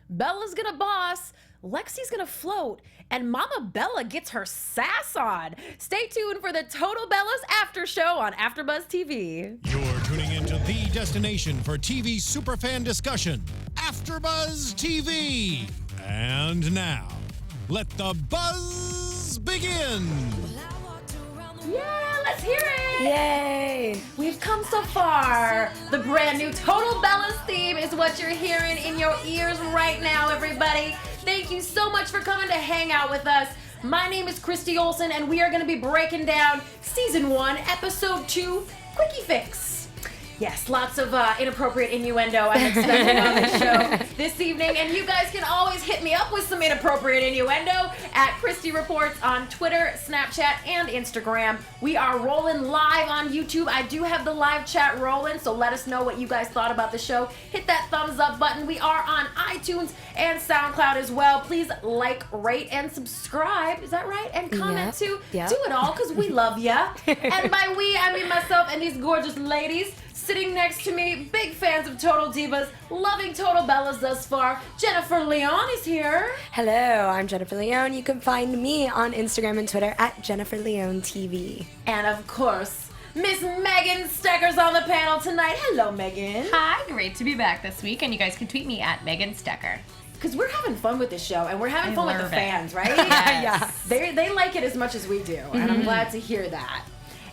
Bella's gonna boss, Lexi's gonna float, and Mama Bella gets her float, and Mama Bella gets her sass on. Stay tuned for the Total Bellas After Show on AFTERBUZZ TV. You're tuning into the destination for TV superfan discussion, AFTERBUZZ TV. And now, let the buzz begin. Yeah, let's hear it. Yay! We've come so far. The brand new Total Bellas theme is what you're hearing in your ears right now, everybody. Thank you so much for coming to hang out with us. My name is Christy Olson, and we are going to be breaking down Season 1, Episode 2, Quickie Fix. Yes, lots of inappropriate innuendo I'm expecting on this show this evening, and you guys can always hit me up with some inappropriate innuendo at Christy Reports on Twitter, Snapchat, and Instagram. We are rolling live on YouTube. I do have the live chat rolling, so let us know what you guys thought about the show. Hit that thumbs up button. We are on iTunes and SoundCloud as well. Please like, rate, and subscribe. Is that right? And comment too. Yep. Do it all, because we love ya. And by we, I mean myself and these gorgeous ladies. Sitting next to me, big fans of Total Divas, loving Total Bellas thus far. Jennifer Leon is here. Hello, I'm Jennifer Leon. You can find me on Instagram and Twitter at Jennifer Leon TV. And of course, Miss Megan Stecker's on the panel tonight. Hello, Megan. Hi, great to be back this week, and you guys can tweet me at Megan Stecher. Because we're having fun with the show, and we're having fun with the fans, right? Yes. They like it as much as we do, and I'm glad to hear that.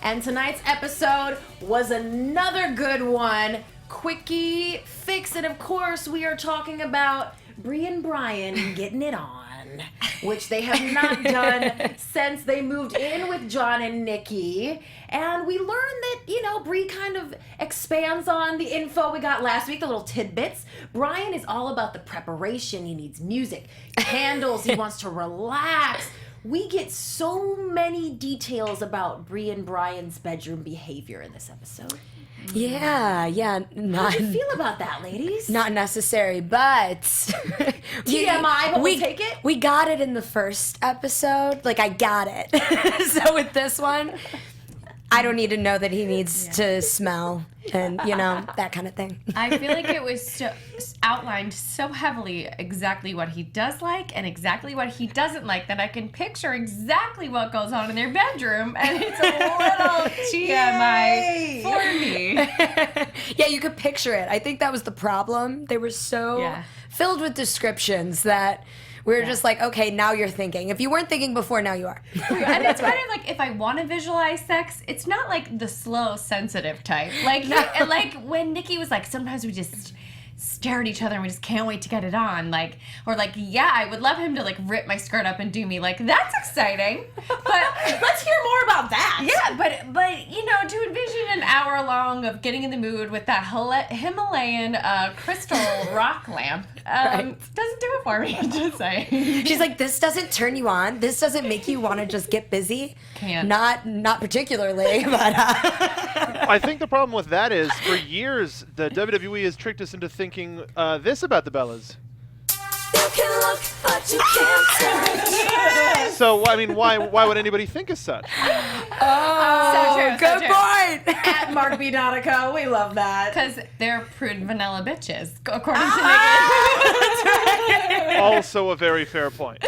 And tonight's episode was another good one, Quickie Fix. And of course, we are talking about Brie and Bryan getting it on, which they have not done since they moved in with John and Nikki. And we learned that, Brie kind of expands on the info we got last week, the little tidbits. Bryan is all about the preparation. He needs music, candles, he wants to relax. We get so many details about Brie and Bryan's bedroom behavior in this episode. Yeah. How do you feel about that, ladies? Not necessary, but TMI, but we'll take it. We got it in the first episode. Like, I got it. So with this one, I don't need to know that he needs to smell and, that kind of thing. I feel like it was outlined so heavily exactly what he does like and exactly what he doesn't like that I can picture exactly what goes on in their bedroom, and it's a little TMI for me. Yeah, you could picture it. I think that was the problem. They were so filled with descriptions that we were just like, okay, now you're thinking. If you weren't thinking before, now you are. And it's kind of like, if I want to visualize sex, it's not like the slow, sensitive type. Like when Nikki was like, sometimes we just stare at each other and we just can't wait to get it on. I would love him to rip my skirt up and do me. That's exciting. But let's hear more about that. Yeah, but to envision an hour long of getting in the mood with that Himalayan crystal rock lamp doesn't do it for me, just saying. She's like, this doesn't turn you on. This doesn't make you want to just get busy. Can't. Not particularly, but I think the problem with that is, for years, the WWE has tricked us into thinking this about the Bellas. You can look, but you can't touch. So, I mean, why would anybody think as such? So true. Good point. At Mark B. Donica, we love that. Because they're prude vanilla bitches, according to Nikki. Also a very fair point.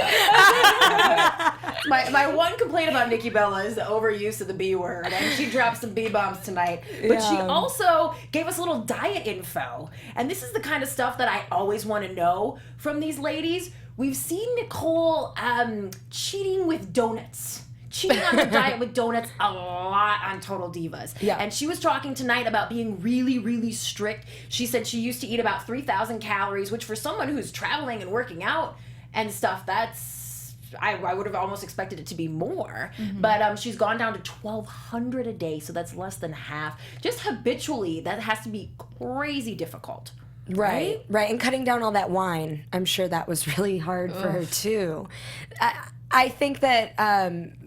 My one complaint about Nikki Bella is the overuse of the B word, and she dropped some B bombs tonight. But she also gave us a little diet info, and this is the kind of stuff that I always want to know from these ladies. We've seen Nicole cheating with donuts. Cheating on her diet with donuts a lot on Total Divas. Yeah. And she was talking tonight about being really, really strict. She said she used to eat about 3,000 calories, which for someone who's traveling and working out and stuff, I would have almost expected it to be more. Mm-hmm. But she's gone down to 1,200 a day, so that's less than half. Just habitually, that has to be crazy difficult. Right. And cutting down all that wine, I'm sure that was really hard for her too. I think that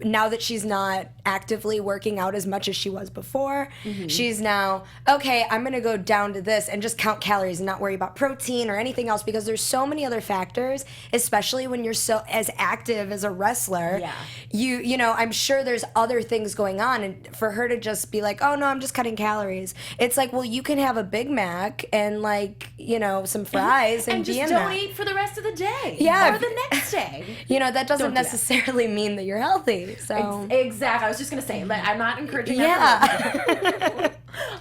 now that she's not actively working out as much as she was before, she's now, okay, I'm going to go down to this and just count calories and not worry about protein or anything else, because there's so many other factors, especially when you're so as active as a wrestler. Yeah. You know, I'm sure there's other things going on, and for her to just be like, oh no, I'm just cutting calories. It's like, well, you can have a Big Mac and like, you know, some fries and be just in don't that. eat for the rest of the day. Yeah. Or the next day. You know, that doesn't Don't do that. necessarily mean that you're healthy. So Exactly. I was just gonna say, I'm not encouraging that. yeah.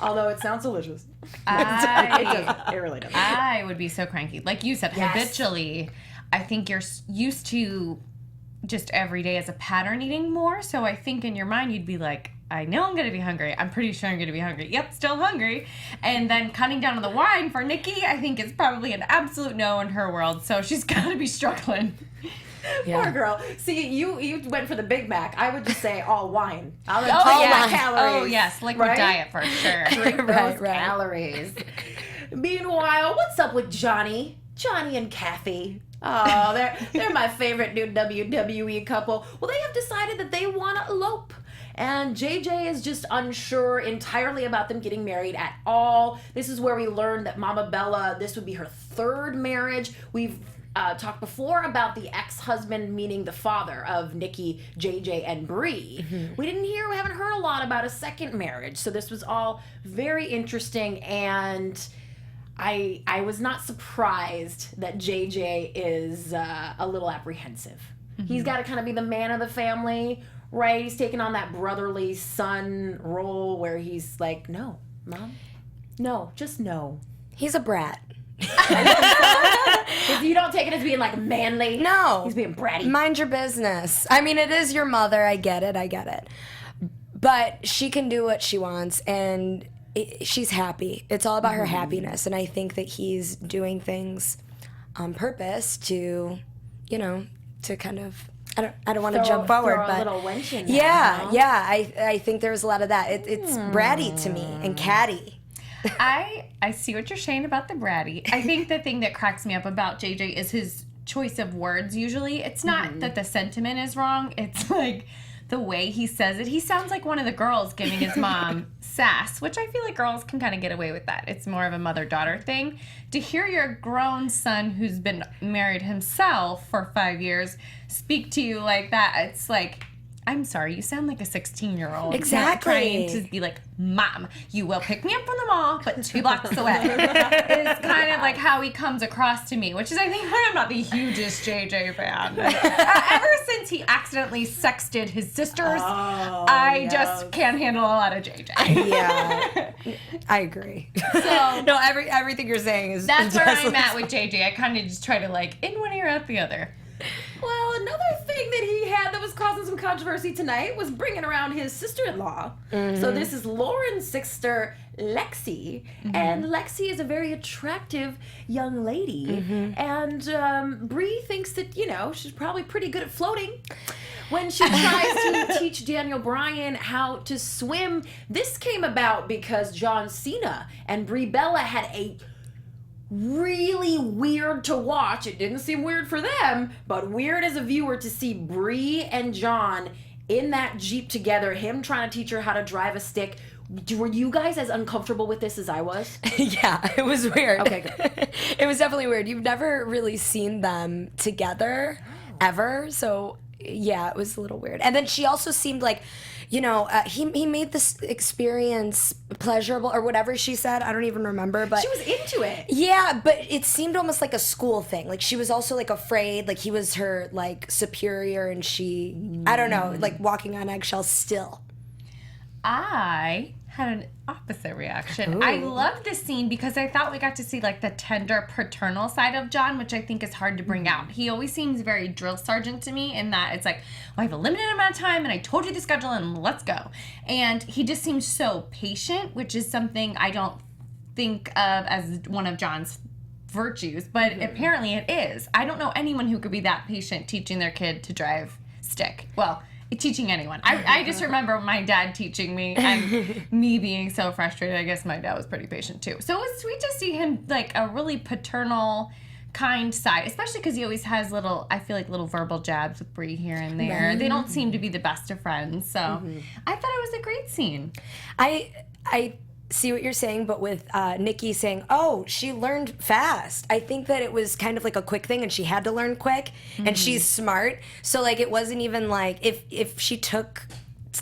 Although it sounds delicious. It I, doesn't. It really doesn't. I would be so cranky. Like you said, Yes. habitually, I think you're used to just every day as a pattern eating more. So I think in your mind, you'd be like, I know I'm going to be hungry. I'm pretty sure I'm going to be hungry. Yep, still hungry. And then cutting down on the wine for Nikki, I think is probably an absolute no in her world. So she's got to be struggling. Poor girl. See, you went for the Big Mac. I would just say all wine. I'll Oh, all yeah. calories. Oh, yes. Liquid right? diet for sure. Drink those Right. calories. Meanwhile, what's up with Johnny and Kathy? Oh, they're my favorite new WWE couple. Well, they have decided that they want to elope. And JJ is just unsure entirely about them getting married at all. This is where we learned that Mama Bella, this would be her third marriage. We've talked before about the ex-husband, meaning the father of Nikki, JJ, and Brie. We haven't heard a lot about a second marriage. So this was all very interesting, and I was not surprised that JJ is a little apprehensive. He's got to kind of be the man of the family, right? He's taking on that brotherly son role where he's like, no, Mom, no, just no. He's a brat. If you don't take it as being like manly, No. he's being bratty. Mind your business. I mean, it is your mother. I get it. But she can do what she wants, and she's happy. It's all about her happiness, and I think that he's doing things on purpose to, you know, to kind of. I don't want to jump forward, throw a but little wench in there, yeah, huh? yeah. I think there's a lot of that. It's bratty to me and catty. I see what you're saying about the bratty. I think the thing that cracks me up about JJ is his choice of words usually. It's not that the sentiment is wrong. It's like the way he says it. He sounds like one of the girls giving his mom sass, which I feel like girls can kind of get away with that. It's more of a mother-daughter thing. To hear your grown son who's been married himself for 5 years speak to you like that, it's like, I'm sorry, you sound like a 16-year-old. Exactly. Trying to be like, Mom, you will pick me up from the mall, but 2 blocks away. It's kind of like how he comes across to me, which is, I think, I'm not the hugest JJ fan. Ever since he accidentally sexted his sisters, I just can't handle a lot of JJ. Yeah, I agree. So No, everything you're saying is that's where just I'm at with JJ. I kind of just try to like in one ear out the other. Well, another thing that he had that was causing some controversy tonight was bringing around his sister-in-law. So this is Lauren's sister, Lexi. And Lexi is a very attractive young lady. And Brie thinks that, you know, she's probably pretty good at floating. When she tries to teach Daniel Bryan how to swim, this came about because John Cena and Brie Bella had a really weird to watch. It didn't seem weird for them, but weird as a viewer to see Brie and John in that Jeep together, him trying to teach her how to drive a stick. Were you guys as uncomfortable with this as I was? Yeah, it was weird. Okay, good. It was definitely weird. You've never really seen them together ever, so yeah, it was a little weird. And then she also seemed like, you know, he made this experience pleasurable or whatever she said. I don't even remember, but She was into it. yeah, but it seemed almost like a school thing. Like she was also like afraid, like he was her like superior, and she, I don't know, like walking on eggshells still. I had an opposite reaction. I loved this scene because I thought we got to see like the tender paternal side of John, which I think is hard to bring out. He always seems very drill sergeant to me in that it's like, well, I have a limited amount of time and I told you the schedule and let's go. And he just seems so patient, which is something I don't think of as one of John's virtues, but apparently it is. I don't know anyone who could be that patient teaching their kid to drive stick. Well, teaching anyone. I just remember my dad teaching me and me being so frustrated. I guess my dad was pretty patient too. So it was sweet to see him like a really paternal kind side, especially because he always has little verbal jabs with Brie here and there. They don't seem to be the best of friends, so I thought it was a great scene. I see what you're saying, but with Nikki saying, "Oh, she learned fast." I think that it was kind of like a quick thing, and she had to learn quick, and she's smart. So like, it wasn't even like if she took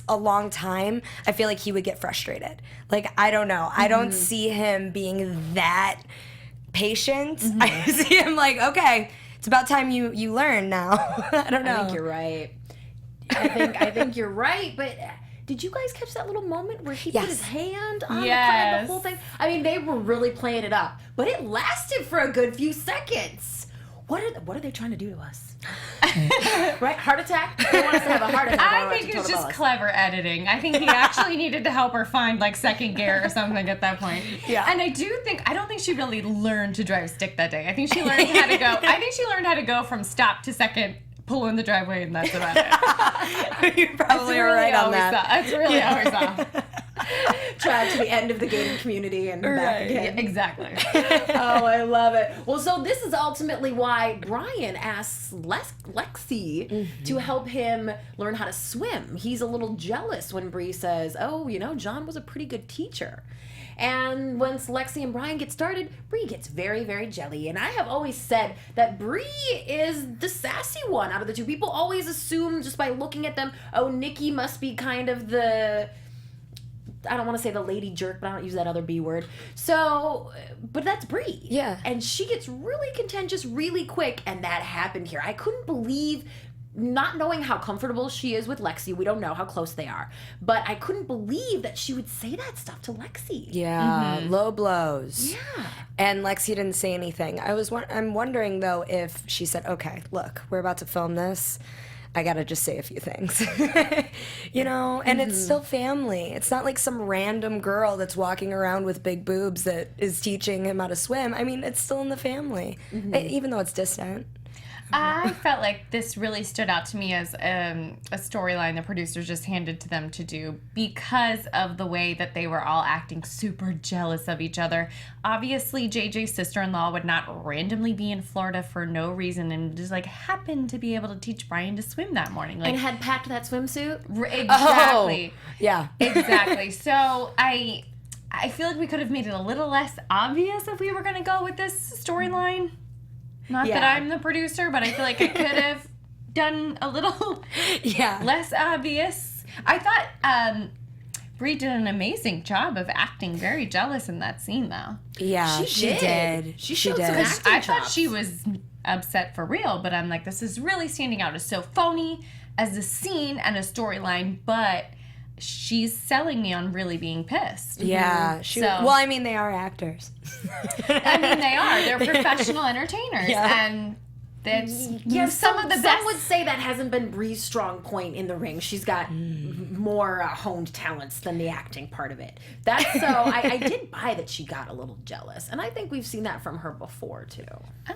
a long time, I feel like he would get frustrated. Like, I don't know. I don't see him being that patient. I see him like, okay, it's about time you learn now. I don't know. I think you're right. I think you're right, but did you guys catch that little moment where he put his hand on the whole thing? I mean, they were really playing it up, but it lasted for a good few seconds. What are they trying to do to us? Right? Heart attack? They want us to have a heart attack. I think it's just clever editing. I think he actually needed to help her find like second gear or something at that point. Yeah. And I don't think she really learned to drive stick that day. I think she learned how to go. I think she learned how to go from stop to second, pull in the driveway, and that's about it. You probably are right on that. That's really all we saw. Drive to the end of the gated community and back again. Yeah, exactly. Oh, I love it. Well, so this is ultimately why Brian asks Lexi to help him learn how to swim. He's a little jealous when Brie says, "Oh, John was a pretty good teacher." And once Lexi and Brian get started, Brie gets very, very jelly. And I have always said that Brie is the sassy one out of the two. People always assume just by looking at them, oh, Nikki must be kind of the... I don't want to say the lady jerk, but I don't use that other B word. So, but that's Brie. Yeah. And she gets really contentious really quick, and that happened here. I couldn't believe, not knowing how comfortable she is with Lexi, we don't know how close they are, but I couldn't believe that she would say that stuff to Lexi. Yeah, low blows. Yeah. And Lexi didn't say anything. I'm wondering, though, if she said, okay, look, we're about to film this. I gotta just say a few things. And it's still family. It's not like some random girl that's walking around with big boobs that is teaching him how to swim. I mean, it's still in the family, even though it's distant. I felt like this really stood out to me as a storyline the producers just handed to them to do because of the way that they were all acting super jealous of each other. Obviously, JJ's sister-in-law would not randomly be in Florida for no reason and just like happened to be able to teach Brian to swim that morning. Like, And had packed that swimsuit? Exactly. Oh, yeah. Exactly. So I feel like we could have made it a little less obvious if we were going to go with this storyline. Not that I'm the producer, but I feel like I could have done a little less obvious. I thought Brie did an amazing job of acting very jealous in that scene, though. Yeah, she did. She showed did. some acting I thought chops. she was upset for real, but I'm like, this is really standing out as so phony as a scene and a storyline, but she's selling me on really being pissed. Yeah. Well, I mean, they are actors. I mean, they are. They're professional entertainers. Yeah. And that's Some of the some best. would say that hasn't been Brie's strong point in the ring. She's got more honed talents than the acting part of it. That's so. I did buy that she got a little jealous, and I think we've seen that from her before too.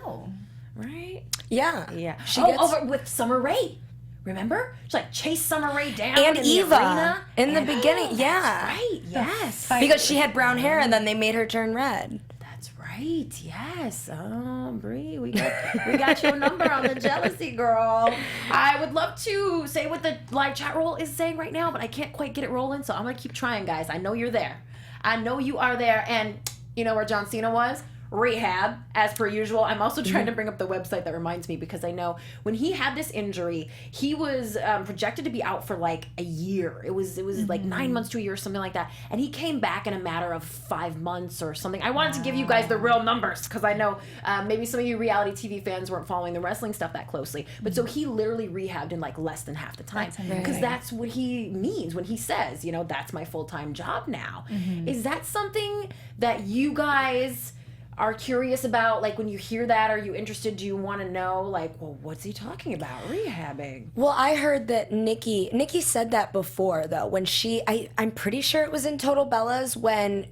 Oh. Right? Yeah. Yeah. She Over gets... with Summer Rae. Remember? She like chased Summer Rae down And in Eva the arena. in the beginning. Yeah. Right. Yes. Because she had brown hair and then they made her turn red. That's right. Yes. Oh, Brie, we got your number on the jealousy, girl. I would love to say what the live chat roll is saying right now, but I can't quite get it rolling, so I'm gonna keep trying, guys. I know you're there. I know you are there, and you know where John Cena was? Rehab, as per usual. I'm also trying to bring up the website that reminds me, because I know when he had this injury, he was projected to be out for like a year. It was like 9 months to a year or something like that. And he came back in a matter of 5 months or something. I wanted to give you guys the real numbers because I know maybe some of you reality TV fans weren't following the wrestling stuff that closely. But so he literally rehabbed in like less than half the time, because that's what he means when he says, that's my full-time job now. Is that something that you guys are curious about? Like, when you hear that, are you interested? Do you want to know, like, well, what's he talking about, rehabbing? Well, I heard that Nikki said that before, though, when I'm pretty sure it was in Total Bellas when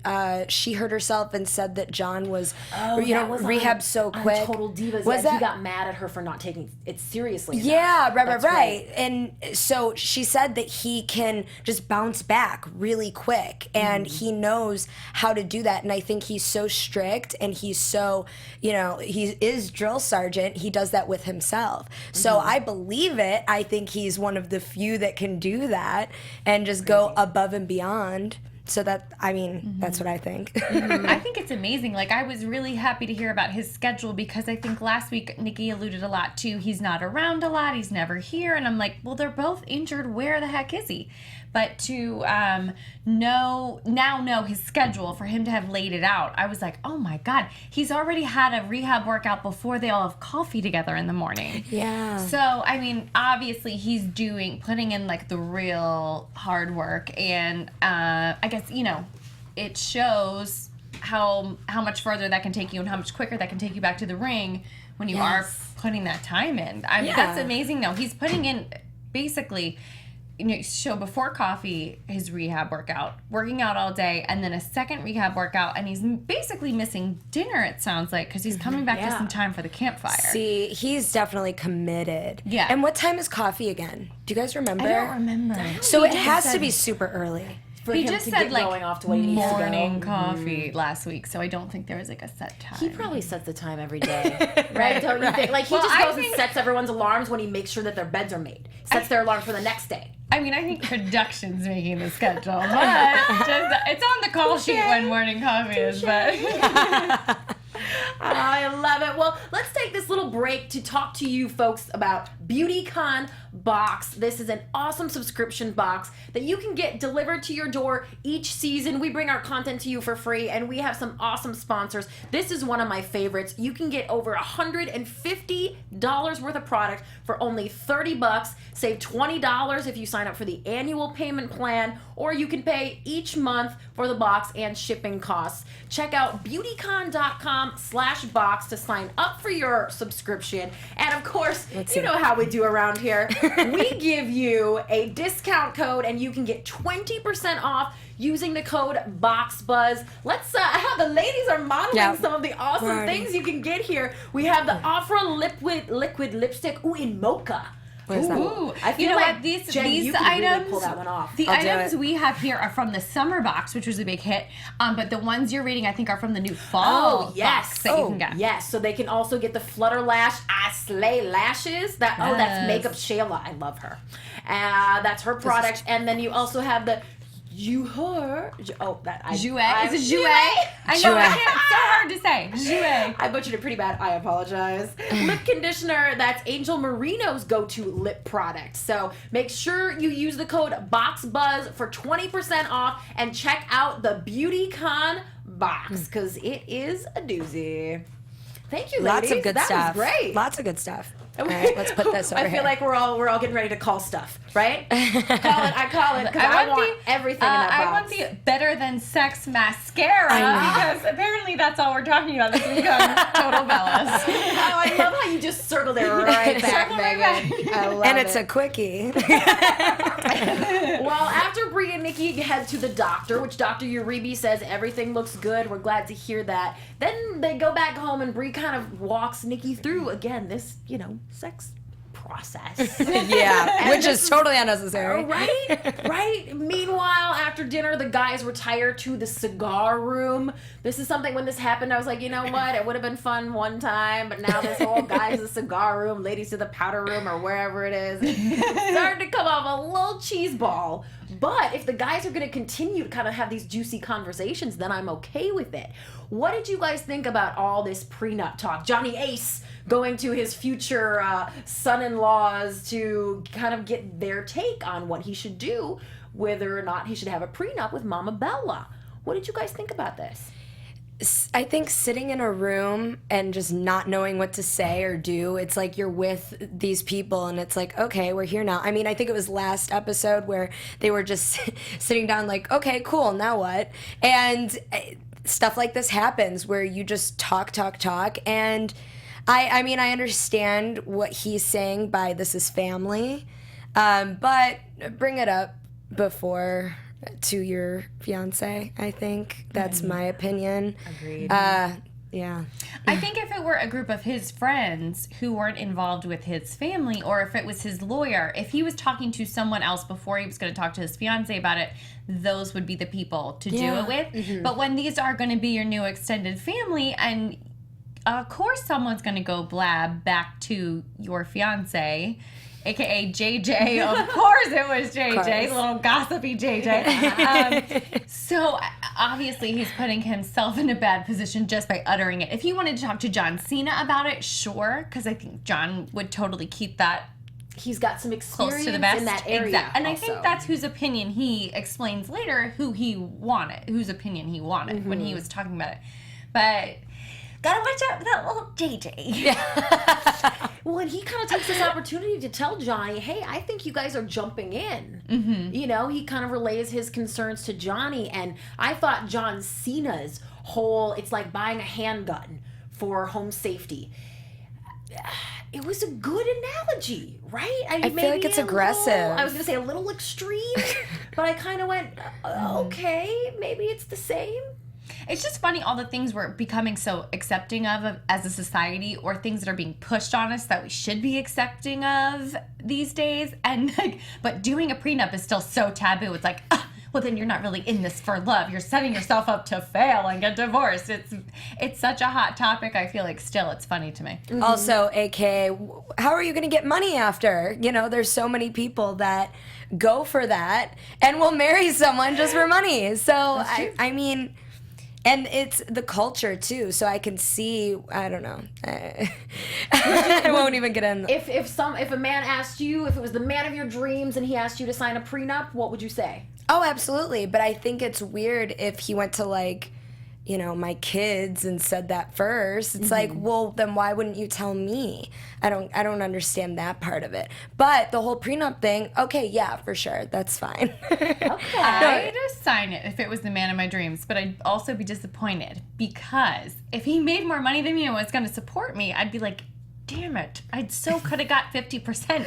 she hurt herself and said that John was, rehab so quick. Total Divas. Was that? He got mad at her for not taking it seriously enough. Yeah, That's right. And so she said that he can just bounce back really quick, and he knows how to do that. And I think he's so strict, and and he's so, he is drill sergeant. He does that with himself. So I believe it. I think he's one of the few that can do that and just go above and beyond. So that's what I think. I think it's amazing. Like, I was really happy to hear about his schedule because I think last week Nikki alluded a lot to he's not around a lot, he's never here, and I'm like, well, they're both injured. Where the heck is he? But to know his schedule, for him to have laid it out, I was like, oh my God, he's already had a rehab workout before they all have coffee together in the morning. Yeah. So, I mean, obviously he's putting in like the real hard work, and I guess, it shows how much further that can take you and how much quicker that can take you back to the ring when you are putting that time in. I mean, that's amazing though. He's putting in basically, show before coffee, his rehab workout, working out all day, and then a second rehab workout, and he's basically missing dinner, it sounds like, because he's coming back just in time for the campfire. See, he's definitely committed. Yeah. And what time is coffee again? Do you guys remember? I don't remember. So it has to be super early. He just said like going off to what he needs to go. morning coffee last week, so I don't think there was like a set time. He probably sets the time every day, right? Don't you think? Like, he just goes and sets everyone's alarms when he makes sure that their beds are made. Sets their alarms for the next day. I mean, I think production's making the schedule, but it's on the call sheet when morning coffee is, but... I love it. Well, let's take this little break to talk to you folks about BeautyCon Box. This is an awesome subscription box that you can get delivered to your door each season. We bring our content to you for free, and we have some awesome sponsors. This is one of my favorites. You can get over $150 worth of product for only $30. Save $20 if you sign up for the annual payment plan, or you can pay each month for the box and shipping costs. Check out beautycon.com/box to sign up for your subscription. And of course, you know how we do around here. We give you a discount code, and you can get 20% off using the code BOXBUZZ. Let's how the ladies are modeling some of the awesome things you can get here. We have the Afra liquid lipstick in mocha. Ooh, I feel like what? These Jen, you could items, really pull that one off. The items we have here are from the summer box, which was a big hit. But the ones you're reading, I think, are from the new fall box that you can get. Yes, so they can also get the Flutter Lash I Slay lashes. That's Makeup Shayla. I love her. That's her product. And then you also have the Jouer. Is it Jouer? I know, it's so hard to say. Jouer. I butchered it pretty bad. I apologize. Lip conditioner. That's Angel Marino's go-to lip product. So make sure you use the code BOXBUZZ for 20% off, and check out the BeautyCon box because it is a doozy. Thank you, ladies. Lots of good stuff. That was great. Lots of good stuff. All right, let's put this over I feel like we're all getting ready to call stuff, right? I call it because I want everything in that box. I want the Better Than Sex mascara because apparently that's all we're talking about this week on Total Bellas. Oh, I love how you just circled it right back, Megan. I love and it's a quickie. Well, after Brie and Nikki head to the doctor, which Dr. Uribe says everything looks good, we're glad to hear that. Then they go back home, and Brie kind of walks Nikki through, again, this, sex process. Yeah, which is totally unnecessary. Right? Meanwhile, after dinner, the guys retire to the cigar room. This is something, when this happened, I was like, you know what? It would have been fun one time, but now this whole guys to the cigar room, ladies to the powder room, or wherever it is, it's starting to come off a little cheese ball. But if the guys are going to continue to kind of have these juicy conversations, then I'm okay with it. What did you guys think about all this prenup talk? Johnny Ace going to his future son-in-laws to kind of get their take on what he should do, whether or not he should have a prenup with Mama Bella. What did you guys think about this? I think sitting in a room and just not knowing what to say or do, it's like you're with these people and it's like, okay, we're here now. I mean, I think it was last episode where they were just sitting down like, okay, cool, now what? And stuff like this happens where you just talk. And I mean, I understand what he's saying by this is family, but bring it up before to your fiance. I think that's my opinion. Agreed. Yeah. I think if it were a group of his friends who weren't involved with his family, or if it was his lawyer, if he was talking to someone else before he was going to talk to his fiance about it, those would be the people to do it with. But when these are going to be your new extended family, and of course someone's going to go blab back to your fiance, aka JJ. Of course it was JJ, little gossipy JJ. So obviously he's putting himself in a bad position just by uttering it. If he wanted to talk to John Cena about it, sure, because I think John would totally keep that He's got some experience close to the vest in that area. Exactly. And I also. think that's whose opinion he explains later, whose opinion he wanted when he was talking about it. But gotta watch out for that little JJ. Well, and he kind of takes this opportunity to tell Johnny, hey, I think you guys are jumping in. You know, he kind of relays his concerns to Johnny, and I thought John Cena's whole, it's like buying a handgun for home safety. It was a good analogy, right? I mean, feel like it's aggressive. I was going to say a little extreme, but I kind of went, okay, maybe it's the same. It's just funny all the things we're becoming so accepting of as a society, or things that are being pushed on us that we should be accepting of these days. And like, but doing a prenup is still so taboo. It's like, well, then you're not really in this for love. You're setting yourself up to fail and get divorced. It's such a hot topic. I feel like still it's funny to me. Also, AKA, how are you going to get money after? You know, there's so many people that go for that and will marry someone just for money. So, I mean... And it's the culture too, so I can see. I don't know. I won't even get in. If a man asked you, if it was the man of your dreams, and he asked you to sign a prenup, what would you say? Oh, absolutely. But I think it's weird if he went to like, you know, my kids and said that first. It's like, well, then why wouldn't you tell me? I don't understand that part of it. But the whole prenup thing, okay, yeah, for sure, that's fine. I'd just sign it if it was the man of my dreams, but I'd also be disappointed because if he made more money than me and was going to support me, I'd be like, damn it, I so could have got 50%.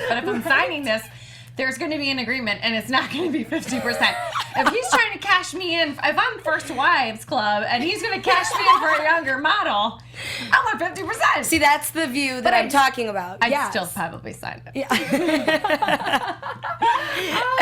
But if I'm signing this, there's going to be an agreement, and it's not going to be 50%. If he's trying to cash me in, if I'm First Wives Club, and he's going to cash me in for a younger model, I want 50%. See, that's the view that I'm talking about. I'd still probably sign it. Yeah.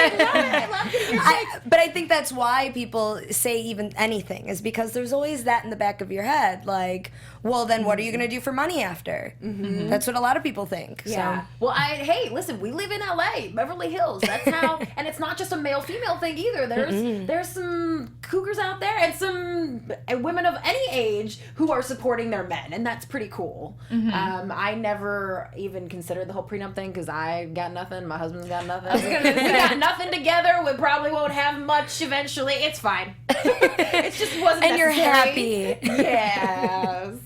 I love getting your But I think that's why people say even anything, is because there's always that in the back of your head. Like, well, then what are you going to do for money after? That's what a lot of people think. Yeah. So. Well, hey, listen, we live in LA, Beverly Hills. That's how, and it's not just a male-female thing either. There's some cougars out there and some women of any age who are supporting their men, and that's pretty cool. I never even considered the whole prenup thing because I got nothing. My husband's got nothing. We got nothing together. We probably won't have much eventually. It's fine. It just wasn't And you're necessary. happy. Yes.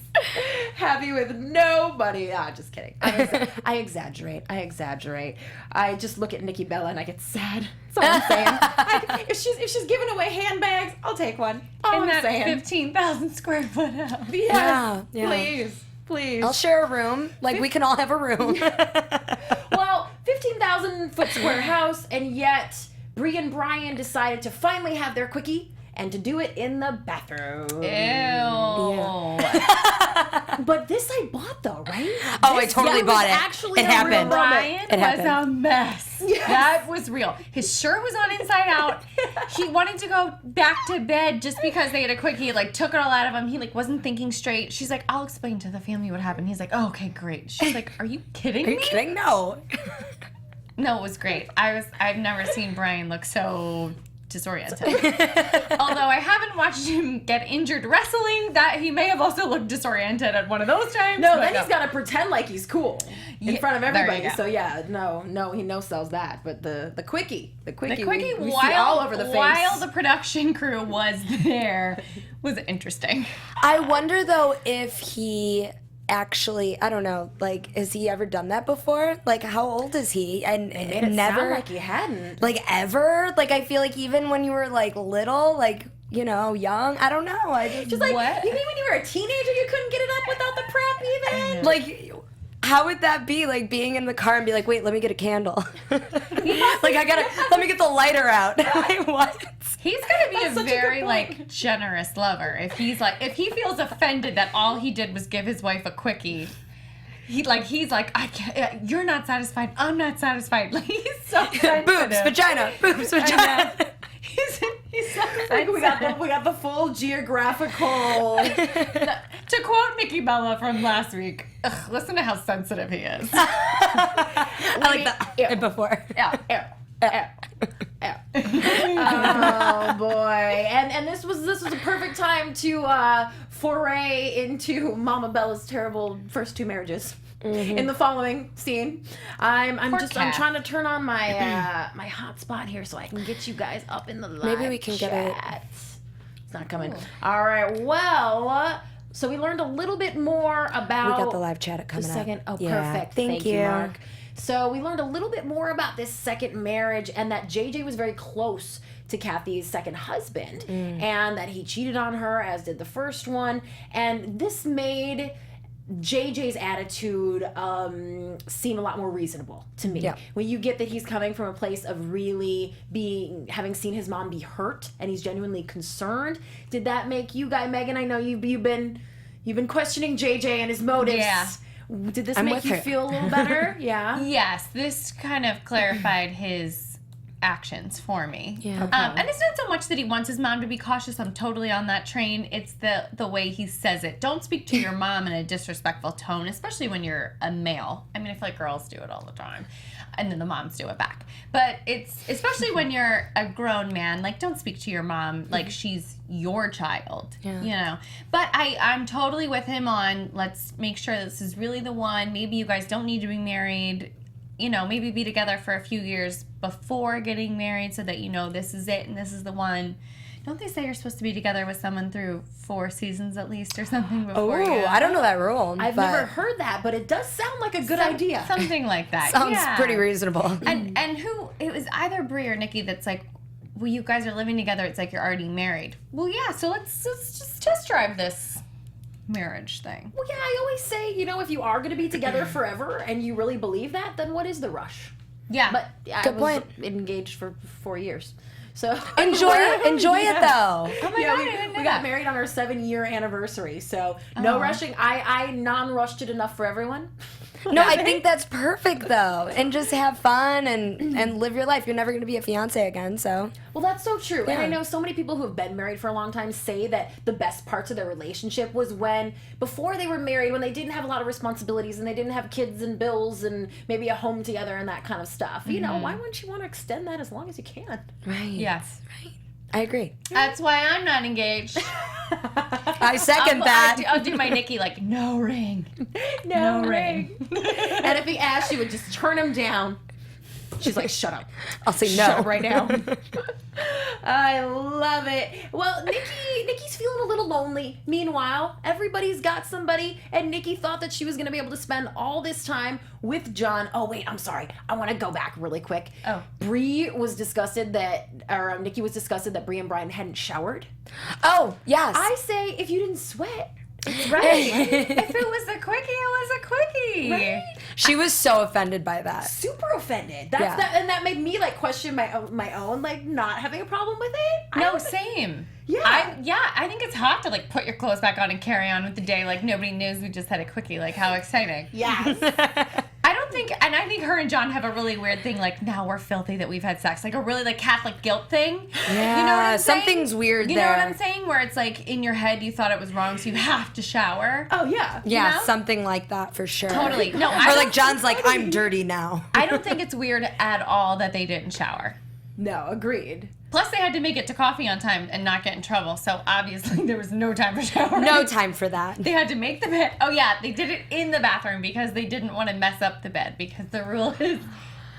Happy with nobody. Ah, just kidding. I exaggerate. I just look at Nikki Bella and I get sad. That's all I'm saying. If she's giving away handbags, I'll take one. All In I'm that saying. 15,000 square foot house. Yes, Yeah. please. I'll share a room. Like, we can all have a room. Well, 15,000 foot square house, and yet Brie and Brian decided to finally have their quickie and to do it in the bathroom. Ew. But this I bought though, right? Oh, I totally bought it. Actually, It a real happened. moment. Brian It was happened. a mess. That was real. His shirt was on inside out. He wanted to go back to bed just because they had a quickie. Like, took it all out of him. He like wasn't thinking straight. She's like, I'll explain to the family what happened. He's like, oh, okay, great. She's like, are you kidding Are you me? kidding? No. No, it was great. I've never seen Brian look so disoriented. Although I haven't watched him get injured wrestling, that he may have also looked disoriented at one of those times. No, but then he's got to pretend like he's cool in Yeah, front of there you everybody. go. So yeah, no, he no sells that. But the quickie, The quickie, we see while, all over the face. while the production crew was there, was interesting. I wonder, though, if he actually, I don't know, like, has he ever done that before? Like, how old is he? And Made it never, sound like he hadn't. like, ever? Like, I feel like even when you were, like, little, like, you know, young, I don't know. I Just like, What? you mean when you were a teenager you couldn't get it up without the prep even? like, how would that be, like, being in the car and be like, wait, let me get a candle. Like, let me get the lighter out. Like, what? He's gonna be That's a such a very good like point. generous lover. If he feels offended that all he did was give his wife a quickie, he's like, I can't. You're not satisfied. I'm not satisfied. Like he's so sensitive. Boobs, vagina, boobs, vagina. He's so Like sensitive. we got the full geographical. To quote Nikki Bella from last week, ugh, listen to how sensitive he is. I like that before. Oh boy! And this was a perfect time to foray into Mama Bella's terrible first 2 marriages. In the following scene, I'm trying to turn on my my hotspot here so I can get you guys up in the live Maybe we can get it. chat. It's not coming. All right. Well, so we learned a little bit more about. We got the live chat The coming second, up. oh, Yeah. perfect. Thank you. Mark. So we learned a little bit more about this second marriage and that JJ was very close to Kathy's second husband and that he cheated on her, as did the first one. And this made JJ's attitude seem a lot more reasonable to me. Yeah. When you get that he's coming from a place of really having seen his mom be hurt and he's genuinely concerned. Did that make you guys, Megan? I know you've been questioning JJ and his motives. Yeah. Did this I'm make with you her. feel a little better? Yeah. Yes, this kind of clarified his actions for me. Yeah. And it's not so much that he wants his mom to be cautious. I'm totally on that train. It's the way he says it. Don't speak to your mom in a disrespectful tone, especially when you're a male. I mean, I feel like girls do it all the time. And then the moms do it back. But it's especially when you're a grown man, like don't speak to your mom like she's your child. Yeah. You know. But I'm totally with him on let's make sure this is really the one. Maybe you guys don't need to be married. You know, maybe be together for a few years before getting married so that you know this is it and this is the one. Don't they say you're supposed to be together with someone through 4 seasons at least or something before you? I don't know that rule. I've but never heard that, but it does sound like a good idea. Something like that. Sounds yeah. pretty reasonable. And who, it was either Brie or Nikki that's like, well, you guys are living together. It's like you're already married. Well, yeah, so let's just test drive this marriage thing. Well, yeah, I always say, you know, if you are going to be together forever and you really believe that, then what is the rush? Yeah. But I Good was point. engaged for 4 years. So Enjoy it. Enjoy it though. Oh my yeah, God, I didn't know we got that. married on our 7-year anniversary. So no rushing. I non-rushed it enough for everyone. No, I think that's perfect though, and just have fun and live your life. You're never gonna be a fiance again, so. Well, that's so true. And Yeah. I know so many people who have been married for a long time say that the best parts of their relationship was when, before they were married, when they didn't have a lot of responsibilities and they didn't have kids and bills and maybe a home together and that kind of stuff. You know, why wouldn't you want to extend that as long as you can? Right. Yes. I agree. That's why I'm not engaged. I second that. I'll do my Nikki like, no ring. No ring. And if he asked, she would just turn him down. She's like, shut up. I'll say Shut no up right now. I love it. Well, Nikki's feeling a little lonely. Meanwhile, everybody's got somebody, and Nikki thought that she was going to be able to spend all this time with John. Oh, wait, I'm sorry. I want to go back really quick. Oh. Nikki was disgusted that Brie and Brian hadn't showered. Oh, yes. I say, if you didn't sweat, it's right. If it was a quickie, it was a quickie. Right? She was so offended by that. Super offended. That's Yeah. and that made me like question my own like not having a problem with it. No, same. Yeah. I think it's hot to like put your clothes back on and carry on with the day like nobody knows we just had a quickie. Like how exciting. Yes. I think her and John have a really weird thing. Like now we're filthy that we've had sex. Like a really like Catholic guilt thing. Yeah, You know what I'm saying? something's weird You know what there. I'm saying? Where it's like in your head you thought it was wrong, so you have to shower. Oh yeah. Yeah, know? something like that for sure. Totally. No, Or I like don't- John's like, I'm dirty now. I don't think it's weird at all that they didn't shower. No, agreed. Plus, they had to make it to coffee on time and not get in trouble. So obviously, there was no time for showering. No time for that. They had to make the bed. Oh yeah, they did it in the bathroom because they didn't want to mess up the bed because the rule is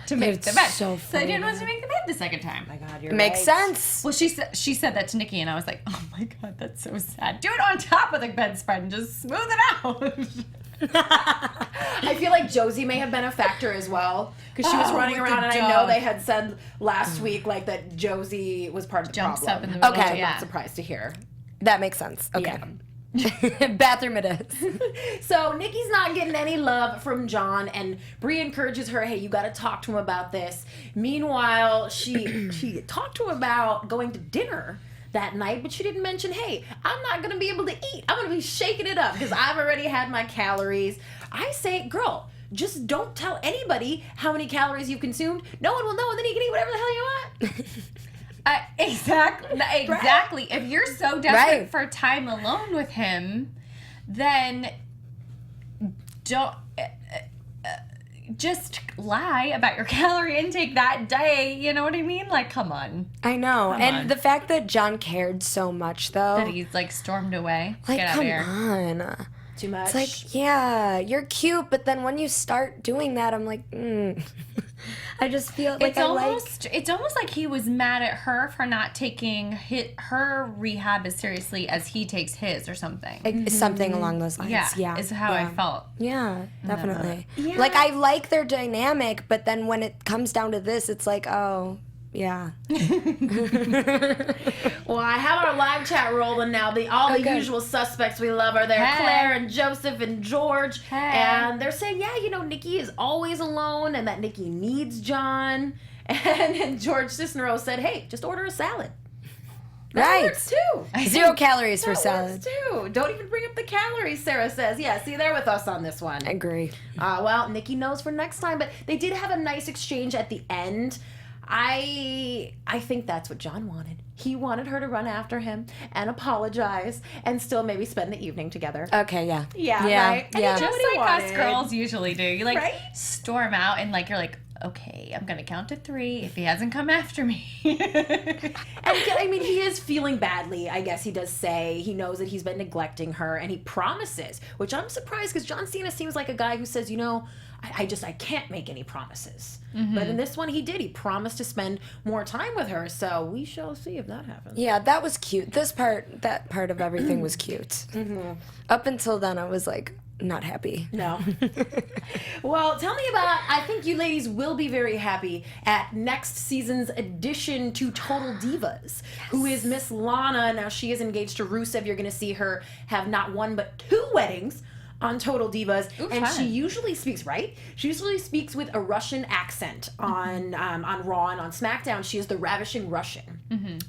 to make It's the bed. so they didn't want to make the bed the second time. Oh my God, you're Makes right. sense. Well, she said that to Nikki, and I was like, oh my God, that's so sad. Do it on top of the bedspread and just smooth it out. I feel like Josie may have been a factor as well because she was running with around, the and I know dog. they had said last week like that Josie was part of the Jumps problem. up in the middle. Okay. I'm yeah. not surprised to hear. That makes sense. Okay. Yeah. Bathroom it is. So Nikki's not getting any love from John, and Brie encourages her, hey, you got to talk to him about this. Meanwhile, she talked to him about going to dinner that night, but she didn't mention, hey, I'm not going to be able to eat. I'm going to be shaking it up because I've already had my calories. I say, girl, just don't tell anybody how many calories you've consumed. No one will know, and then you can eat whatever the hell you want. Exactly. If you're so desperate for time alone with him, then don't just lie about your calorie intake that day. You know what I mean? Like, come on. I know. Come and on. the fact that John cared so much, though. That he's like stormed away. like, Get out come of here. on. Too much. It's like, yeah, you're cute, but then when you start doing that, I'm like, I just feel like It's almost like he was mad at her for not taking her rehab as seriously as he takes his or something. something along those lines. Yeah, Yeah, is how I felt. Yeah, definitely. Yeah. Like, I like their dynamic, but then when it comes down to this, it's like, oh, yeah. Well, I have our live chat rolling now. All the Okay. usual suspects we love are there. Hey. Claire and Joseph and George. Hey. And they're saying, yeah, Nikki is always alone and that Nikki needs John. And George Cisneros said, hey, just order a salad. That Right. works too. 0 calories for That salad. works too. Don't even bring up the calories, Sarah says. Yeah, see, they're with us on this one. Agree. Well, Nikki knows for next time, but they did have a nice exchange at the end. I think that's what John wanted. He wanted her to run after him and apologize and still maybe spend the evening together. Okay, yeah. Yeah, right? And Yeah. he Just What he like us wanted. girls usually do. You like Right? storm out and like you're like, okay, I'm gonna count to 3 if he hasn't come after me. And I mean, he is feeling badly, I guess he does say. He knows that he's been neglecting her, and he promises, which I'm surprised because John Cena seems like a guy who says, I can't make any promises. But in this one, he did. He promised to spend more time with her, so we shall see if that happens. Yeah, that was cute. That part of everything was cute. Up until then, I was like, not happy. No. Well, tell me about, I think you ladies will be very happy at next season's addition to Total Divas, who is Miss Lana. Now, she is engaged to Rusev. You're going to see her have not one but 2 weddings on Total Divas. Ooh, and fun. she usually speaks, right? She usually speaks with a Russian accent on Raw and on SmackDown. She is the ravishing Russian.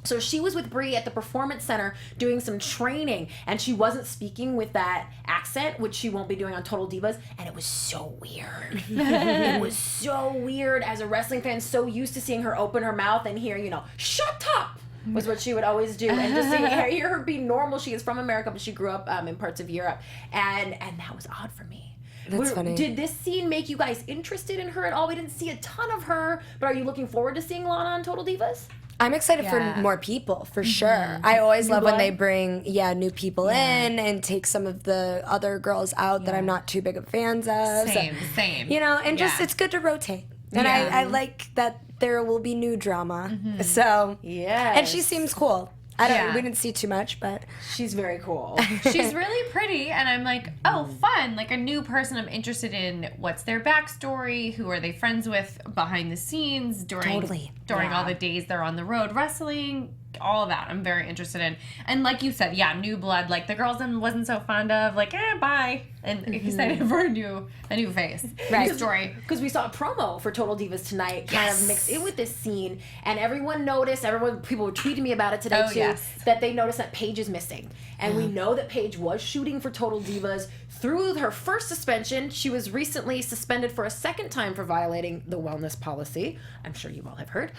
So she was with Brie at the Performance Center doing some training, and she wasn't speaking with that accent, which she won't be doing on Total Divas, and it was so weird. It was so weird as a wrestling fan, so used to seeing her open her mouth and hear, shut up! Was what she would always do, and just hear her be normal. She is from America, but she grew up in parts of Europe, and that was odd for me. That's funny. Did this scene make you guys interested in her at all? We didn't see a ton of her, but are you looking forward to seeing Lana on Total Divas? I'm excited for more people, for sure. I always love when blood? they bring, new people in and take some of the other girls out that I'm not too big of fans of. Same. And just, it's good to rotate. And I like that there will be new drama. So, Yeah. and she seems cool. We didn't see too much, but She's very cool. She's really pretty, and I'm like, oh, fun. Like a new person I'm interested in. What's their backstory? Who are they friends with behind the scenes during all the days they're on the road wrestling? All of that I'm very interested in. And like you said, new blood. Like the girls I wasn't so fond of. Like, bye. And excited for a new face. Right. New story. Because we saw a promo for Total Divas tonight, kind of mixed in with this scene, and everyone noticed. People were tweeting me about it today too. Yes. That they noticed that Paige is missing, and we know that Paige was shooting for Total Divas through her first suspension. She was recently suspended for a second time for violating the wellness policy. I'm sure you all have heard,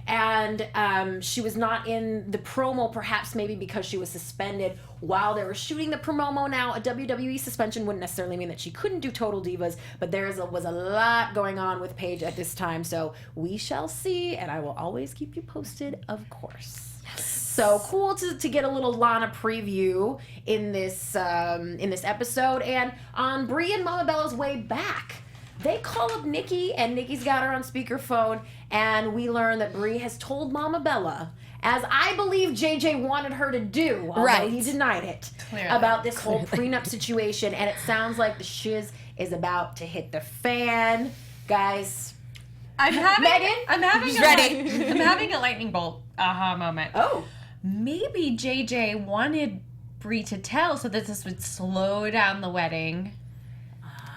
and she was not in the promo, perhaps maybe because she was suspended while they were shooting the promo. Now, a WWE suspension wouldn't necessarily mean that she couldn't do Total Divas, but there was a lot going on with Paige at this time, so we shall see, and I will always keep you posted, of course. Yes. So cool to get a little Lana preview in this episode, and on Brie and Mama Bella's way back, they call up Nikki, and Nikki's got her on speakerphone, and we learn that Brie has told Mama Bella, as I believe JJ wanted her to do, although he denied it, about this whole prenup situation, and it sounds like the shiz is about to hit the fan. Guys, I'm having ready. I'm having a lightning bolt aha moment. oh, Maybe JJ wanted Brie to tell so that this would slow down the wedding.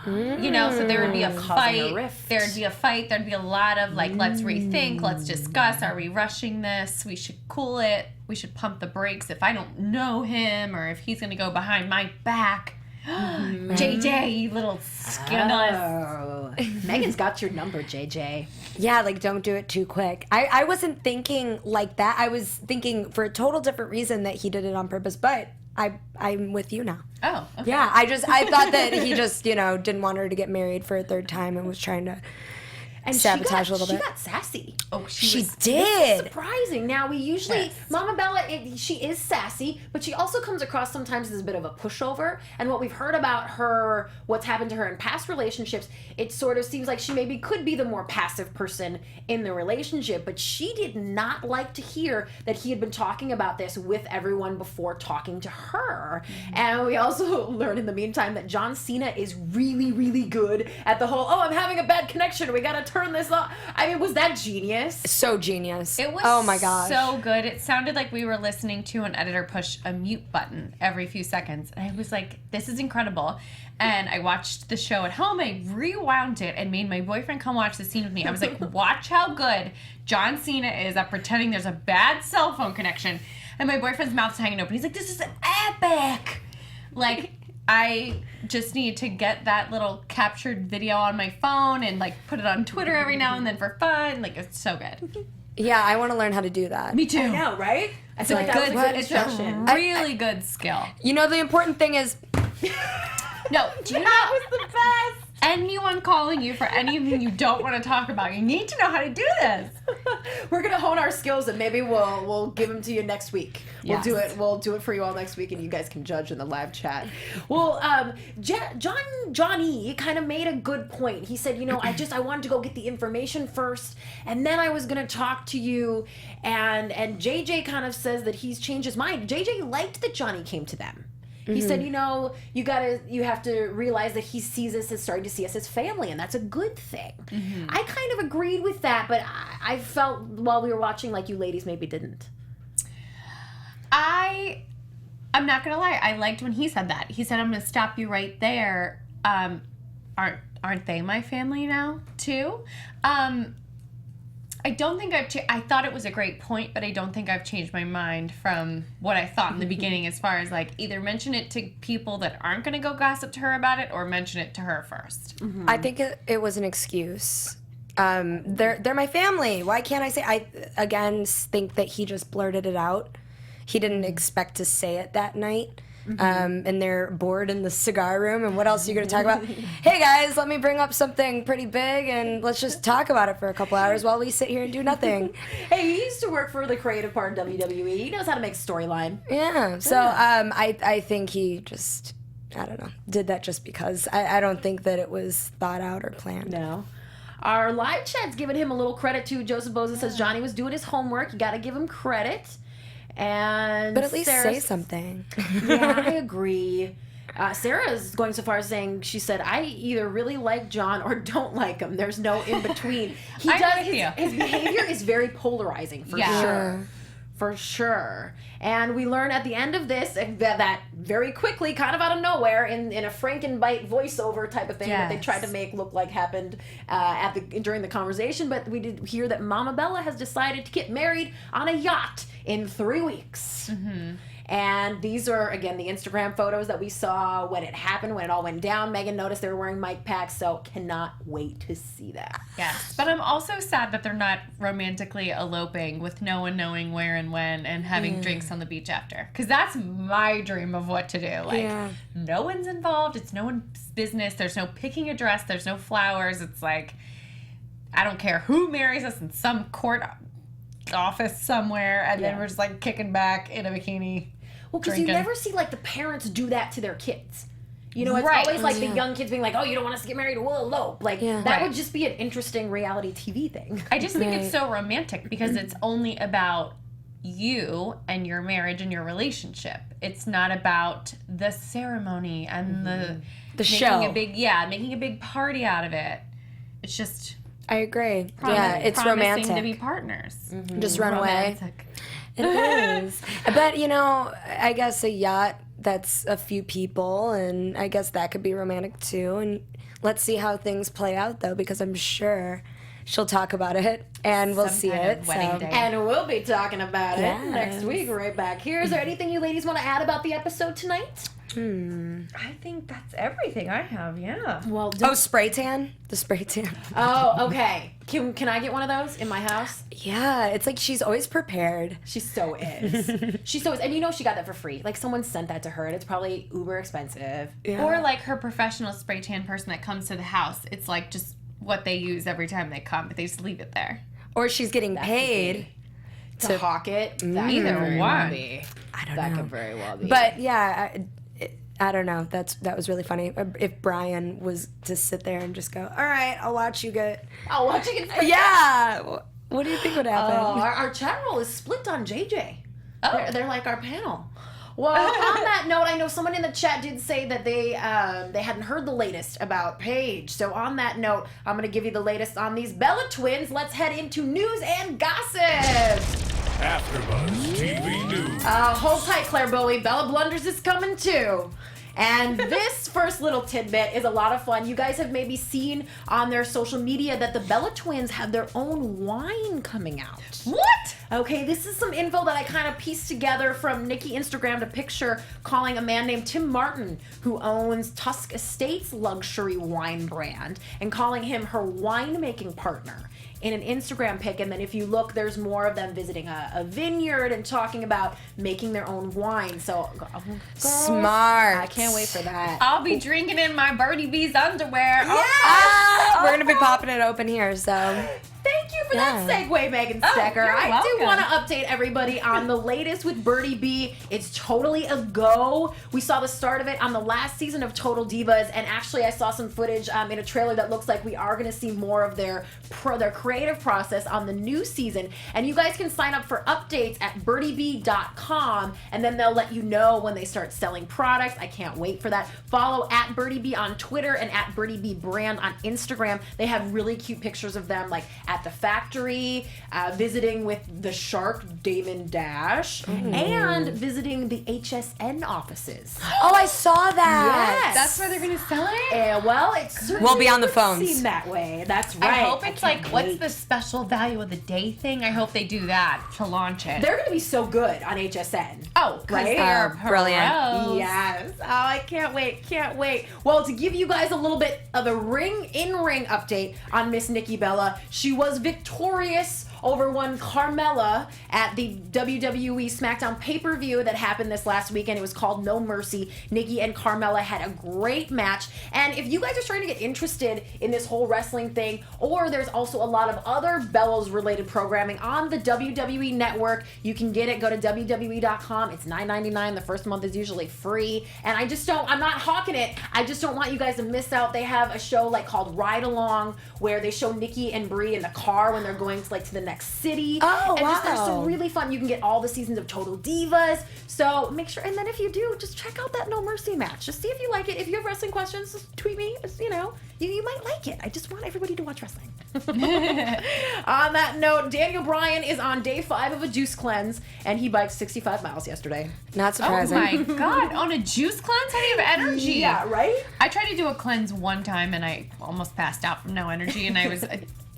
You know, so there would be a fight. There'd be a fight. There'd be a lot of like, let's rethink, let's discuss. Are we rushing this? We should cool it. We should pump the brakes if I don't know him or if he's going to go behind my back. JJ, you little scandalous. Oh. Megan's got your number, JJ. Yeah, like, don't do it too quick. I wasn't thinking like that. I was thinking for a total different reason that he did it on purpose, but I'm with you now. Oh, okay. Yeah, I thought that he just, you know, didn't want her to get married for a third time and was trying to sabotage a little bit. She got sassy. Oh, She This is did. surprising. Now, we usually, Yes. Mama Bella, she is sassy, but she also comes across sometimes as a bit of a pushover. And what we've heard about her, what's happened to her in past relationships, it sort of seems like she maybe could be the more passive person in the relationship. But she did not like to hear that he had been talking about this with everyone before talking to her. And we also learned in the meantime that John Cena is really, really good at the whole, I'm having a bad connection, we gotta turn this off. I mean, was that genius? So genius. It was oh my gosh. so good. It sounded like we were listening to an editor push a mute button every few seconds. And I was like, this is incredible. And I watched the show at home. I rewound it and made my boyfriend come watch the scene with me. I was like, watch how good John Cena is at pretending there's a bad cell phone connection. And my boyfriend's mouth's hanging open. He's like, this is epic. Like, I just need to get that little captured video on my phone and like put it on Twitter every now and then for fun. Like, it's so good. Yeah, I want to learn how to do that. Me too. I know, right? I feel like It's that was a good it's instruction. a really good skill. You know, the important thing is, No, do you That was the best. anyone calling you for anything you don't want to talk about, you need to know how to do this. We're gonna hone our skills, and maybe we'll give them to you next week. Yes. We'll do it for you all next week, and you guys can judge in the live chat. Well, Johnny kind of made a good point. He said, I wanted to go get the information first, and then I was gonna talk to you. And JJ kind of says that he's changed his mind. JJ liked that Johnny came to them. He said, you have to realize that he sees us as starting to see us as family, and that's a good thing. I kind of agreed with that, but I felt while we were watching like you ladies maybe didn't. I'm not gonna lie, I liked when he said that. He said, I'm gonna stop you right there. Aren't they my family now too? I don't think I thought it was a great point, but I don't think I've changed my mind from what I thought in the beginning as far as like either mention it to people that aren't going to go gossip to her about it or mention it to her first. I think it was an excuse. They're my family. Why can't I say? I again think that he just blurted it out. He didn't expect to say it that night. And they're bored in the cigar room, and what else are you going to talk about? Hey guys, let me bring up something pretty big, and let's just talk about it for a couple hours while we sit here and do nothing. Hey, he used to work for the creative part of WWE. He knows how to make a storyline. Yeah. So I think he just, I don't know, did that just because. I don't think that it was thought out or planned. No. Our live chat's giving him a little credit too. Joseph Boza says Johnny was doing his homework. You got to give him credit. And But at least say Sarah's- something. Yeah, I agree. Sarah's going so far as saying, she said, I either really like John or don't like him. There's no in between. I'm with you. His behavior is very polarizing, for Yeah. sure. For sure. And we learn at the end of this that very quickly, kind of out of nowhere, in a Frankenbite voiceover type of thing that they Yes. tried to make look like happened during the conversation. But we did hear that Mama Bella has decided to get married on a yacht in 3 weeks. And these are, again, the Instagram photos that we saw when it happened, when it all went down. Megan noticed they were wearing mic packs, so cannot wait to see that. Yes, but I'm also sad that they're not romantically eloping with no one knowing where and when and having drinks on the beach after. Because that's my dream of what to do. Like, no one's involved. It's no one's business. There's no picking a dress. There's no flowers. It's like, I don't care who marries us in some court office somewhere, and then we're just like kicking back in a bikini. Well, because you drinking. never see, like, the parents do that to their kids. It's Right. always like the young kids being like, oh, you don't want us to get married, we'll elope. Like, that Right. would just be an interesting reality TV thing. I just think it's so romantic because it's only about you and your marriage and your relationship. It's not about the ceremony and the show. making a big party out of it. It's just I agree. Yeah, it's promising romantic. to be partners. Just run away. Romantic. It is. But, I guess a yacht that's a few people, and I guess that could be romantic too. And let's see how things play out, though, because I'm sure she'll talk about it, and we'll Some see kind it. of wedding day. And we'll be talking about it Yes. next week right back here. Is there anything you ladies want to add about the episode tonight? I think that's everything I have, yeah. Well, Oh, spray tan? The spray tan. oh, okay. Can I get one of those in my house? Yeah, it's like she's always prepared. She so is. She so is. And you know she got that for free. Like someone sent that to her and it's probably uber expensive. Or like her professional spray tan person that comes to the house. It's like just what they use every time they come, but they just leave it there. Or she's getting paid. To hawk it. That Either could very well one. be. I don't That know. could very well be. But yeah, I don't know. That was really funny. If Brian was to sit there and just go, all right, I'll watch you get. I'll watch you get Yeah. What do you think would happen? our chat roll is split on JJ. Oh. They're like our panel. Well, on that note, I know someone in the chat did say that they hadn't heard the latest about Paige. So on that note, I'm going to give you the latest on these Bella twins. Let's head into news and gossip. AfterBuzz TV News. Hold tight, Claire Bowie. Bella Blunders is coming too. And this first little tidbit is a lot of fun. You guys have maybe seen on their social media that the Bella twins have their own wine coming out. What? Okay, this is some info that I kind of pieced together from Nikki Instagrammed a picture calling a man named Tim Martin, who owns Tusk Estates luxury wine brand, and calling him her winemaking partner in an Instagram pic. And then if you look, there's more of them visiting a vineyard and talking about making their own wine. So, girls, Smart. I can't wait for that. I'll be drinking in my Birdie Bee's underwear. We're going to be popping it open here, so. Thank you for that segue, Megan Stecher. you're I do welcome. want to update everybody on the latest with Birdie B. It's totally a go. We saw the start of it on the last season of Total Divas, and actually I saw some footage in a trailer that looks like we are going to see more of their creative process on the new season. And you guys can sign up for updates at birdieb.com, and then they'll let you know when they start selling products. I can't wait for that. Follow at Birdie B on Twitter and at Birdie B Brand on Instagram. They have really cute pictures of them, like at the factory, visiting with the shark Damon Dash, and visiting the HSN offices. Oh, I saw that. Yes. That's where they're going to sell it? Well, it certainly We'll be on the would phones. seem that way. That's right. I hope it's like, can't what's wait. the special value of the day thing? I hope they do that to launch it. They're going to be so good on HSN. oh, because right? they're Brilliant. pros. Yes. Oh, I can't wait. Can't wait. Well, to give you guys a little bit of a in-ring update on Miss Nikki Bella, she was victorious over one Carmella at the WWE SmackDown pay-per-view that happened this last weekend. It was called No Mercy. Nikki and Carmella had a great match. And if you guys are starting to get interested in this whole wrestling thing, or there's also a lot of other Bellas-related programming on the WWE Network, you can get it. Go to WWE.com. It's $9.99. The first month is usually free. And I'm not hawking it. I just don't want you guys to miss out. They have a show called Ride Along, where they show Nikki and Brie in the car when they're going to the next city. Oh, and there's wow. some really fun. You can get all the seasons of Total Divas. So make sure, and then if you do, just check out that No Mercy match. Just see if you like it. If you have wrestling questions, just tweet me. You might like it. I just want everybody to watch wrestling. On that note, Daniel Bryan is on day 5 of a juice cleanse, and he biked 65 miles yesterday. Not Oh surprising. my god, on a juice cleanse? How do you have energy? Yeah, right? I tried to do a cleanse one time and I almost passed out from no energy and I was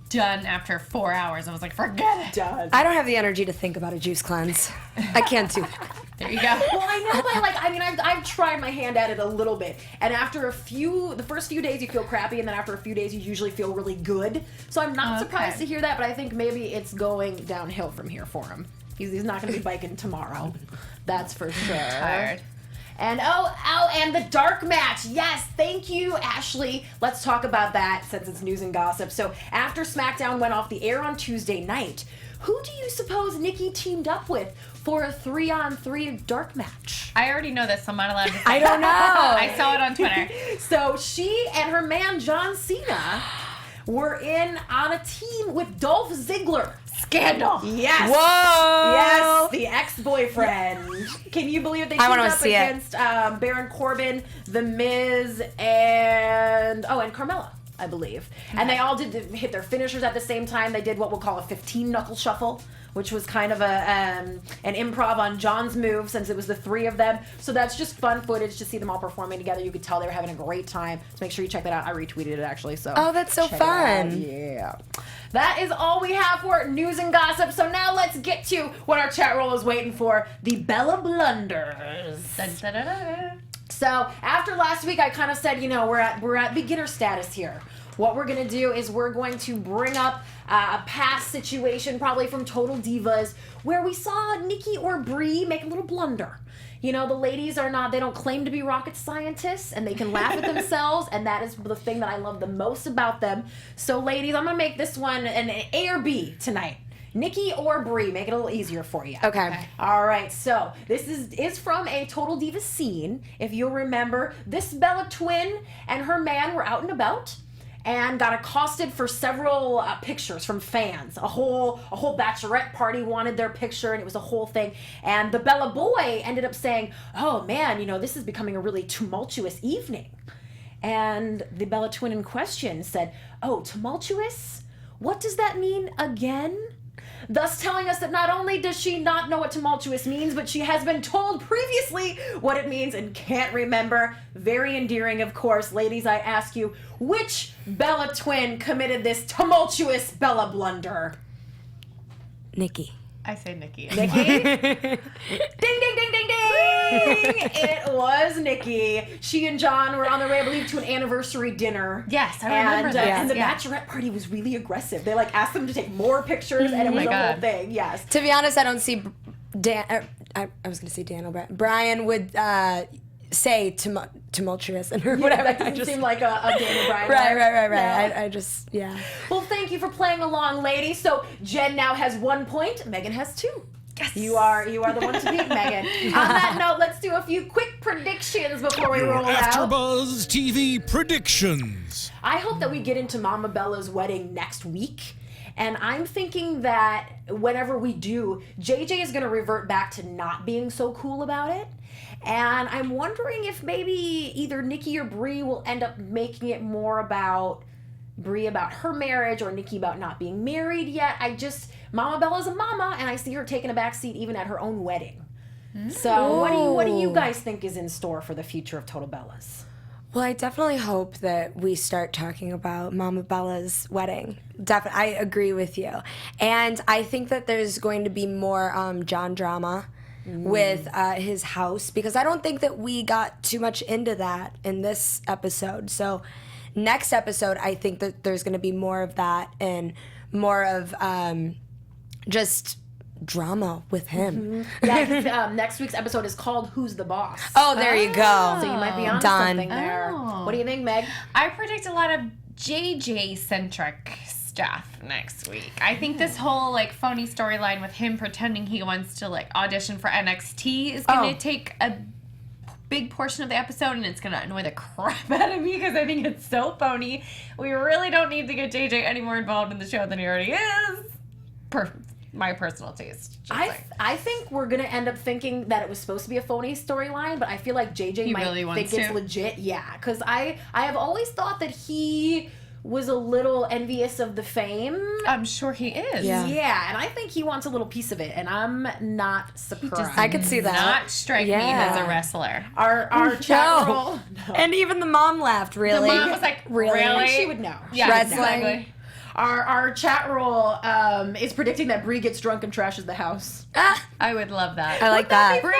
done after 4 hours. I was like, forget it. Does. I don't have the energy to think about a juice cleanse. I can't do that. There you go. Well, I know, but I've tried my hand at it a little bit, and after the first few days you feel crappy, and then after a few days you usually feel really good. So I'm not surprised to hear that, but I think maybe it's going downhill from here for him. He's not going to be biking tomorrow. That's for sure. Tired. And and the dark match. Yes, thank you, Ashley. Let's talk about that since it's news and gossip. So after SmackDown went off the air on Tuesday night, who do you suppose Nikki teamed up with for a 3-on-3 dark match? I already know this, so I'm not allowed to say. I don't know. I saw it on Twitter. So she and her man John Cena were on a team with Dolph Ziggler. Scandal. Yes. Whoa. Yes, the ex-boyfriend. Can you believe they teamed wanna up see it. against Baron Corbin, The Miz, and Carmella, I believe. And they all did hit their finishers at the same time. They did what we'll call a 15-knuckle shuffle, which was kind of an improv on John's move since it was the three of them. So that's just fun footage to see them all performing together. You could tell they were having a great time. So make sure you check that out. I retweeted it actually. So Oh, that's so check it out. fun. Yeah. That is all we have for news and gossip. So now let's get to what our chat roll is waiting for, the Bella Blunders. Dun, dun, dun, dun. So after last week, I kind of said, you know, we're at beginner status here. What we're gonna do is we're going to bring up a past situation, probably from Total Divas, where we saw Nikki or Brie make a little blunder. You know, the ladies are not, they don't claim to be rocket scientists, and they can laugh at themselves, and that is the thing that I love the most about them. So ladies, I'm gonna make this one an A or B tonight. Nikki or Brie, make it a little easier for you. Okay. All right, so this is from a Total Divas scene. If you'll remember, this Bella twin and her man were out and about and got accosted for several pictures from fans. A whole bachelorette party wanted their picture, and it was a whole thing. And the Bella boy ended up saying, "Oh man, you know, this is becoming a really tumultuous evening." And the Bella twin in question said, "Oh, tumultuous? What does that mean again?" Thus telling us that not only does she not know what tumultuous means, but she has been told previously what it means and can't remember. Very endearing, of course. Ladies, I ask you, which Bella twin committed this tumultuous Bella blunder? Nikki. I say Nikki. Nikki? Ding, ding, ding, ding, ding! It was Nikki. She and John were on their way, I believe, to an anniversary dinner. Yes, I remember that. And the Yeah. bachelorette party was really aggressive. They like asked them to take more pictures, and it was my a whole God. thing. Yes. To be honest, I don't see I was going to say Daniel Bryan. Brian would say tumultuous and or whatever. That doesn't seem like a Daniel Bryan. Right. No. I just, yeah. Well, thank you for playing along, ladies. So Jen now has 1 point. Megan has 2. Yes. You are the one to beat, Megan. On that note, let's do a few quick predictions before we roll out. AfterBuzz TV predictions. I hope that we get into Mama Bella's wedding next week. And I'm thinking that whenever we do, JJ is going to revert back to not being so cool about it. And I'm wondering if maybe either Nikki or Brie will end up making it more about Brie about her marriage or Nikki about not being married yet. Mama Bella's a mama, and I see her taking a back seat even at her own wedding. So what do you guys think is in store for the future of Total Bellas? Well, I definitely hope that we start talking about Mama Bella's wedding. Definitely, I agree with you. And I think that there's going to be more John drama with his house, because I don't think that we got too much into that in this episode. So next episode, I think that there's going to be more of that and more of just drama with him. Yeah, 'cause, next week's episode is called Who's the Boss? Oh, there you go. So you might be on Done. something there. Oh. What do you think, Meg? I predict a lot of JJ-centric stuff next week. I think this whole like phony storyline with him pretending he wants to like audition for NXT is going to take a big portion of the episode, and it's going to annoy the crap out of me because I think it's so phony. We really don't need to get JJ any more involved in the show than he already is. My personal taste. I think we're gonna end up thinking that it was supposed to be a phony storyline, but I feel like JJ He might really wants think it's to. legit. Yeah, because I have always thought that he was a little envious of the fame. I'm sure he is. Yeah. Yeah, and I think he wants a little piece of it, and I'm not surprised. I could see that. Not strike me Yeah. as a wrestler. Our chat No. roll. And even the mom laughed, really. The mom was like, really? She would know. Yeah, Wrestling. exactly. Our chat roll is predicting that Brie gets drunk and trashes the house. I would love that. I like that. Brie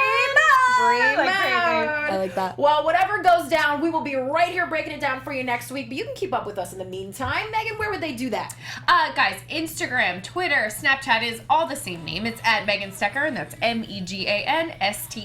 Like Bella. I like that. Well, whatever goes down, we will be right here breaking it down for you next week. But you can keep up with us in the meantime. Megan, where would they do that? Guys, Instagram, Twitter, Snapchat is all the same name. It's at Megan Stecher, and that's MEGANSTECHER.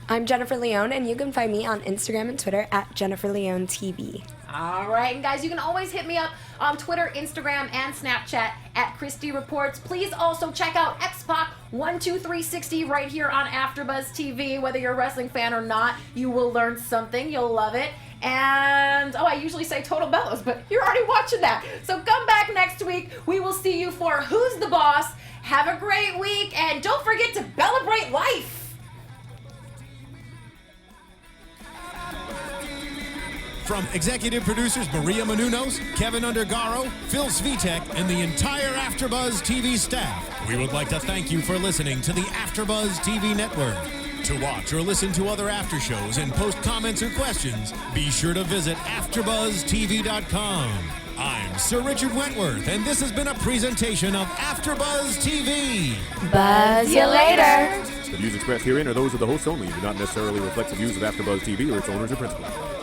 I'm Jennifer Leone, and you can find me on Instagram and Twitter at Jennifer Leone TV. All right, and guys, you can always hit me up on Twitter, Instagram, and Snapchat at Christy Reports. Please also check out X-Pac 12360 right here on AfterBuzz TV. Whether you're a wrestling fan or not, you will learn something. You'll love it. And, I usually say Total Bellas, but you're already watching that. So come back next week. We will see you for Who's the Boss. Have a great week, and don't forget to celebrate life. From executive producers Maria Menounos, Kevin Undergaro, Phil Svitek, and the entire AfterBuzz TV staff, we would like to thank you for listening to the AfterBuzz TV network. To watch or listen to other after shows and post comments or questions, be sure to visit AfterBuzzTV.com. I'm Sir Richard Wentworth, and this has been a presentation of AfterBuzz TV. Buzz you later. The views expressed herein are those of the hosts only and do not necessarily reflect the views of AfterBuzz TV or its owners or principals.